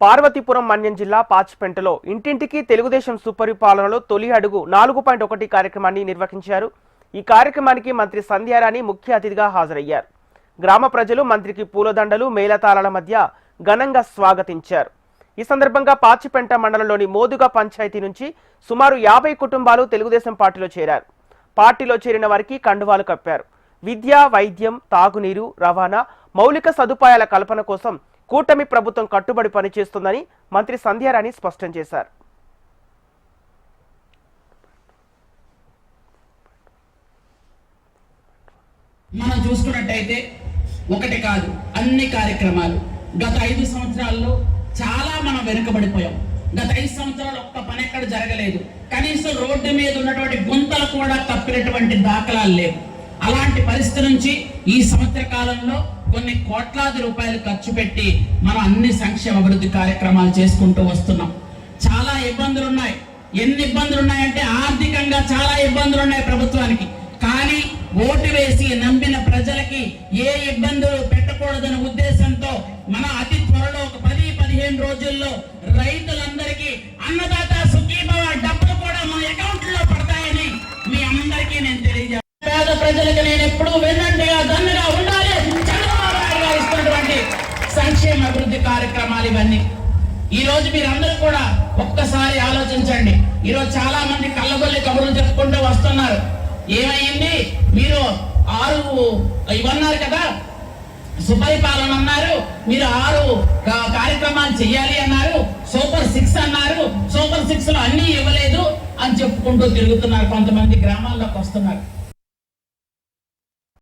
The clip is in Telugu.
పార్వతీపురం మన్యం జిల్లా పాచిపెంటలో ఇంటింటికి తెలుగుదేశం సుపరిపాలనలో తొలి అడుగు 4.1 కార్యక్రమాన్ని నిర్వహించారు. ఈ కార్యక్రమానికి మంత్రి సంధ్యారాణి ముఖ్య అతిథిగా హాజరయ్యారు. గ్రామ ప్రజలు మంత్రికి పూలదండలు మేళతాళాల మధ్య ఘనంగా స్వాగతించారు. ఈ సందర్భంగా పాచిపెంట మండలంలోని మోదుగా పంచాయతీ నుంచి సుమారు 50 కుటుంబాలు తెలుగుదేశం పార్టీలో చేరారు. పార్టీలో చేరిన వారికి కండువాలు కప్పారు. విద్య, వైద్యం, తాగునీరు, రవాణా, మౌలిక సదుపాయాల కల్పన కోసం కూటమి ప్రభుత్వం కట్టుబడి పనిచేస్తుందని మంత్రి సంధ్యారాణి స్పష్టం చేశారు. మనం చూసుకున్నట్టయితే ఒకటి కాదు అన్ని కార్యక్రమాలు గత 5 సంవత్సరాల్లో చాలా మనం వెనుకబడిపోయాం. గత 5 సంవత్సరాలు ఒక్క పని ఎక్కడ జరగలేదు. కనీసం రోడ్డు మీద ఉన్నటువంటి గుంతలు కూడా తప్పినటువంటి దాఖలాలు లేవు. అలాంటి పరిస్థితి నుంచి ఈ సంవత్సర కాలంలో కొన్ని కోట్లాది రూపాయలు ఖర్చు పెట్టి మనం అన్ని సంక్షేమ అభివృద్ధి కార్యక్రమాలు చేసుకుంటూ వస్తున్నాం. చాలా ఇబ్బందులు ఉన్నాయి. ఎన్ని ఇబ్బందులు ఉన్నాయంటే ఆర్థికంగా చాలా ఇబ్బందులు ఉన్నాయి ప్రభుత్వానికి. కానీ ఓటు వేసి నమ్మిన ప్రజలకి ఏ ఇబ్బందులు పెట్టకూడదనే ఉద్దేశంతో మన అతి త్వరలో ఒక 10-15 రోజుల్లో రైతులందరికీ అన్నదాత సుఖీభవ డబ్బులు కూడా మన అకౌంట్ లో పడతాయని మీ అందరికీ నేను తెలియజేస్తాను. పేద ప్రజలకు నేను ఎప్పుడూ వెన్నంటిగా దన్నుగా ఉండాలి. చంద్రబాబు నాయుడు గారు ఇస్తున్నటువంటి సంక్షేమ అభివృద్ధి కార్యక్రమాలు ఇవన్నీ. ఈ రోజు మీరందరూ కూడా ఒక్కసారి ఆలోచించండి. ఈరోజు చాలా మంది కళ్ళగొల్లి కబుర్లు చెప్పుకుంటూ వస్తున్నారు. ఏమైంది? మీరు 6 ఇవన్నారు కదా, సుపరిపాలన అన్నారు, మీరు 6 కార్యక్రమాలు చెయ్యాలి అన్నారు, సూపర్ 6 అన్నారు, సూపర్ 6 లో అన్ని ఇవ్వలేదు అని చెప్పుకుంటూ తిరుగుతున్నారు. కొంతమంది గ్రామాల్లోకి వస్తున్నారు.